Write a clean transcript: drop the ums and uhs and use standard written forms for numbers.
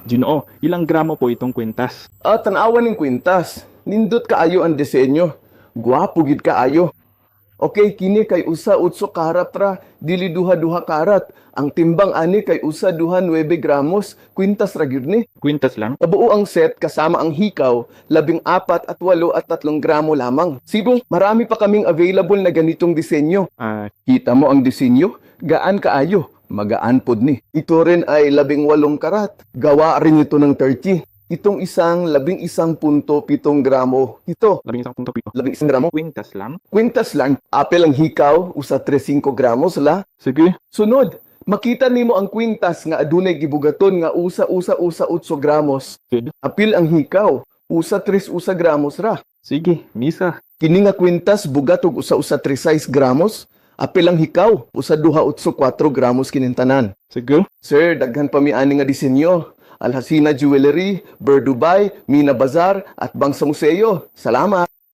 Ginoo, ilang gramo po itong kwintas? Tanawan ng kwintas. Nindot kaayo ang disenyo. Gwapo gid kaayo. Okay, kini kay usa utso karat ra, dili duha-duha karat. Ang timbang ani kay usa duha 9 gramos, kwintas ra gyud ni. Kwintas lang? Kabuo ang set kasama ang hikaw, 14 at 8 at 3 gramo lamang. Sibo, marami pa kaming available na ganitong disenyo. Kita mo ang disenyo? Gaan kaayo. Magaan pod ni. Ito rin ay 18 karat. Gawa rin ito ng 30. Itong isang 11.7 gramo. Ito, 11.7. 11 gramo. Kwintas lang? Kwintas lang, apel ang hikaw, usa 3.5 gramos la. Sige. Sunod, makita nimo ang kwintas nga adunay gibugaton nga usa 8 gramos. Good. Apil ang hikaw, usa 3 gramos ra. Sige, misa. Kini nga kwintas bugat og usa 3.6 gramos. Apil ang hikaw, usa 2.4 gramos kinintanan. Sige. Sir, daghan pa mi ani nga disenyo. Alhasina Jewelry, Bird Dubai, Mina Bazar, at Bangsa Museo. Salamat!